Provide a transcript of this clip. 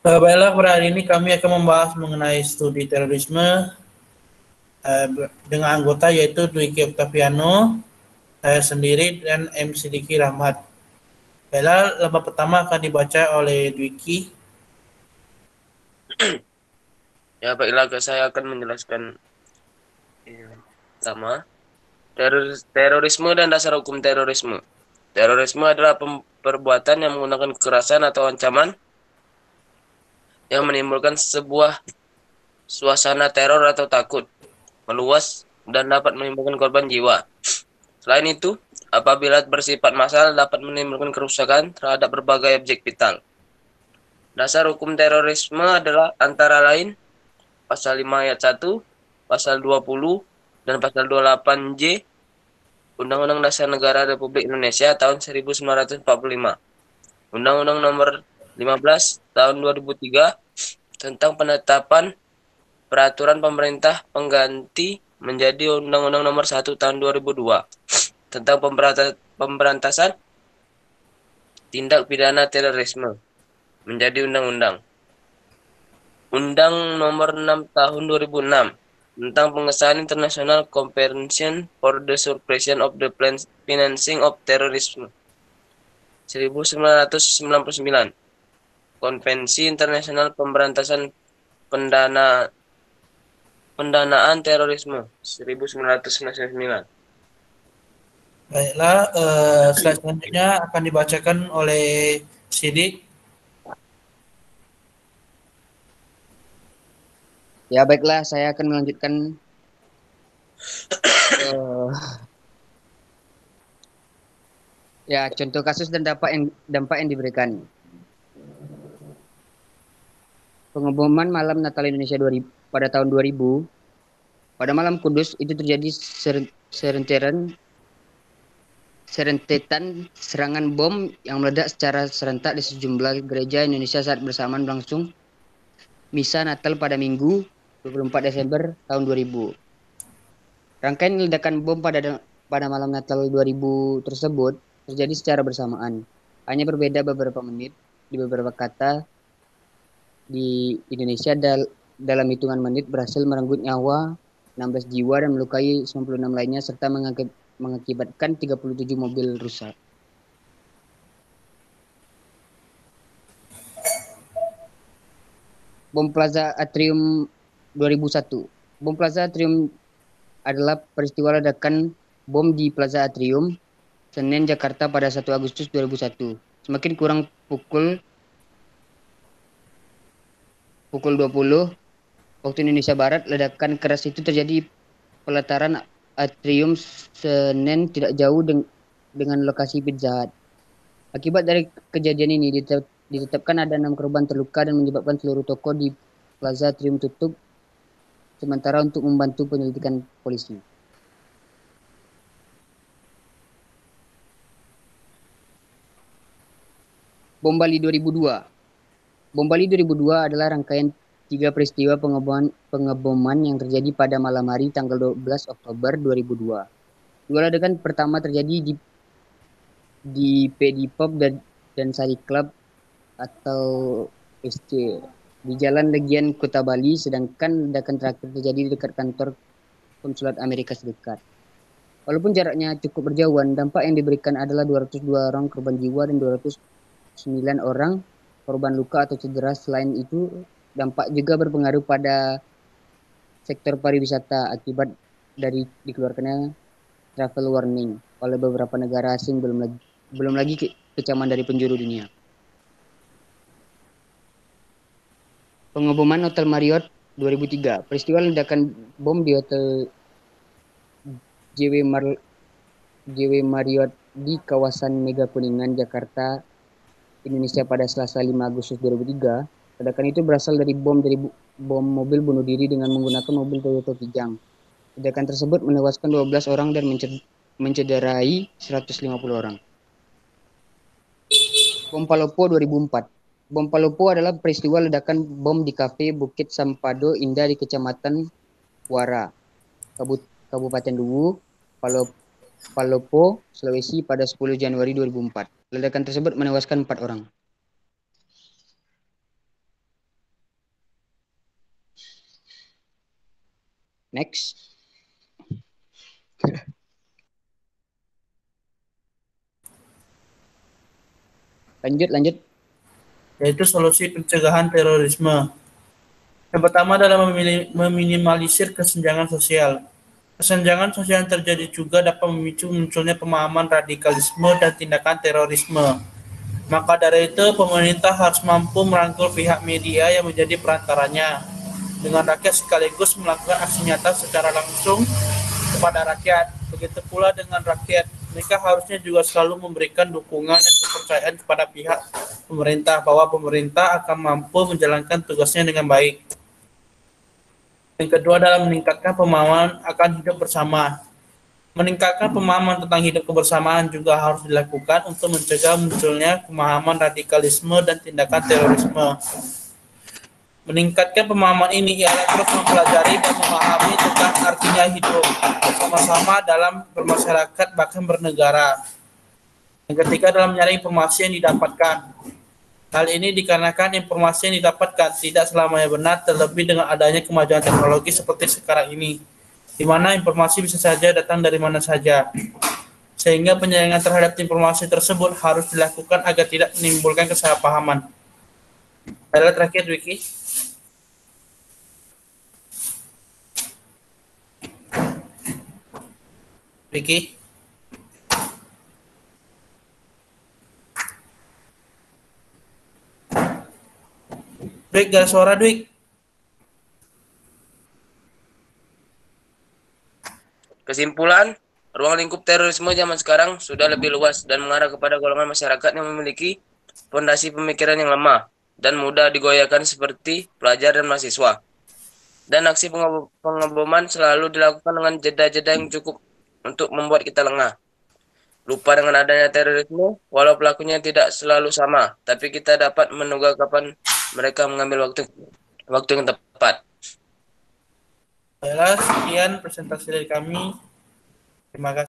Baiklah, pada hari ini kami akan membahas mengenai studi terorisme dengan anggota yaitu Dwiki Oktaviano, saya sendiri, dan M. Sidiki Rahmat. Baiklah, lembar pertama akan dibaca oleh Dwiki. Ya, baiklah, saya akan menjelaskan pertama, terorisme dan dasar hukum terorisme. Terorisme adalah perbuatan yang menggunakan kekerasan atau ancaman yang menimbulkan sebuah suasana teror atau takut, meluas, dan dapat menimbulkan korban jiwa. Selain itu, apabila bersifat massal dapat menimbulkan kerusakan terhadap berbagai objek vital. Dasar hukum terorisme adalah antara lain Pasal 5 ayat 1, Pasal 20, dan Pasal 28J Undang-Undang Dasar Negara Republik Indonesia tahun 1945. Undang-Undang Nomor 15 tahun 2003 tentang penetapan peraturan pemerintah pengganti menjadi Undang-Undang Nomor 1 tahun 2002 tentang pemberantasan tindak pidana terorisme menjadi undang-undang. Undang Nomor 6 tahun 2006 tentang pengesahan International Convention for the Suppression of the Financing of Terrorism 1999. Konvensi Internasional Pemberantasan Pendanaan Terorisme 1999. Baiklah, slide selanjutnya akan dibacakan oleh Sidik. Ya, baiklah, saya akan melanjutkan ya contoh kasus dan dampak yang diberikan. Pengeboman malam Natal Indonesia 2000, pada tahun 2000, pada malam Kudus itu terjadi serentetan serangan bom yang meledak secara serentak di sejumlah gereja Indonesia saat bersamaan berlangsung misa Natal pada Minggu 24 Desember tahun 2000. Rangkaian ledakan bom pada malam Natal 2000 tersebut terjadi secara bersamaan. Hanya berbeda beberapa menit di beberapa kata di Indonesia dalam hitungan menit berhasil merenggut nyawa 16 jiwa dan melukai 96 lainnya serta mengakibatkan 37 mobil rusak. Bom Plaza Atrium 2001. Bom Plaza Atrium adalah peristiwa ledakan bom di Plaza Atrium, Senen, Jakarta pada 1 Agustus 2001. Semakin kurang pukul 20 waktu Indonesia Barat, ledakan keras itu terjadi pelataran atrium Senen tidak jauh dengan lokasi Pizza Hut. Akibat dari kejadian ini ditetapkan ada 6 korban terluka dan menyebabkan seluruh toko di Plaza Atrium tutup sementara untuk membantu penyelidikan polisi. Bom Bali 2002. Bom Bali 2002 adalah rangkaian 3 peristiwa pengeboman yang terjadi pada malam hari tanggal 12 Oktober 2002. Dua ledakan pertama terjadi di PD Pop dan Sari Club atau SC di Jalan Legian Kota Bali, sedangkan ledakan terakhir terjadi di dekat kantor Konsulat Amerika Serikat. Walaupun jaraknya cukup berjauhan, dampak yang diberikan adalah 202 orang korban jiwa dan 209 orang korban luka atau cedera. Selain itu, dampak juga berpengaruh pada sektor pariwisata akibat dari dikeluarkannya travel warning oleh beberapa negara asing, belum lagi kecaman dari penjuru dunia. Pengeboman Hotel Marriott 2003. Peristiwa ledakan bom di Hotel JW Marriott di kawasan Mega Kuningan, Jakarta, Indonesia pada Selasa 5 Agustus 2003. Ledakan itu berasal dari bom mobil bunuh diri dengan menggunakan mobil Toyota Kijang. Ledakan tersebut menewaskan 12 orang dan mencederai 150 orang. Bom Palopo 2004. Bom Palopo adalah peristiwa ledakan bom di kafe Bukit Sampado Indah di Kecamatan Wara, Kabupaten Luwu, Palopo, Sulawesi pada 10 Januari 2004. Ledakan tersebut menewaskan 4 orang. Next. Lanjut. Yaitu solusi pencegahan terorisme. Yang pertama adalah meminimalisir kesenjangan sosial. Kesenjangan sosial yang terjadi juga dapat memicu munculnya pemahaman radikalisme dan tindakan terorisme. Maka dari itu, pemerintah harus mampu merangkul pihak media yang menjadi perantaranya dengan rakyat sekaligus melakukan aksi nyata secara langsung kepada rakyat. Begitu pula dengan rakyat, mereka harusnya juga selalu memberikan dukungan dan kepercayaan kepada pihak pemerintah bahwa pemerintah akan mampu menjalankan tugasnya dengan baik. Yang kedua adalah meningkatkan pemahaman akan hidup bersama. Meningkatkan pemahaman tentang hidup kebersamaan juga harus dilakukan untuk mencegah munculnya pemahaman radikalisme dan tindakan terorisme. Meningkatkan pemahaman ini ialah terus mempelajari dan memahami tentang artinya hidup bersama-sama dalam bermasyarakat bahkan bernegara. Yang ketiga adalah mencari informasi yang didapatkan. Hal ini dikarenakan informasi yang didapatkan tidak selamanya benar, terlebih dengan adanya kemajuan teknologi seperti sekarang ini, di mana informasi bisa saja datang dari mana saja. Sehingga penyaringan terhadap informasi tersebut harus dilakukan agar tidak menimbulkan kesalahpahaman. Adalah terakhir, Wiki. Wiki. Dwik, gak ada suara, Dwik. Kesimpulan, ruang lingkup terorisme zaman sekarang sudah lebih luas dan mengarah kepada golongan masyarakat yang memiliki fondasi pemikiran yang lemah dan mudah digoyahkan seperti pelajar dan mahasiswa. Dan aksi pengeboman selalu dilakukan dengan jeda-jeda yang cukup untuk membuat kita lengah. Lupa dengan adanya terorisme, walau pelakunya tidak selalu sama, tapi kita dapat menduga kapan mereka mengambil waktu yang tepat. Baiklah, sekian presentasi dari kami. Terima kasih.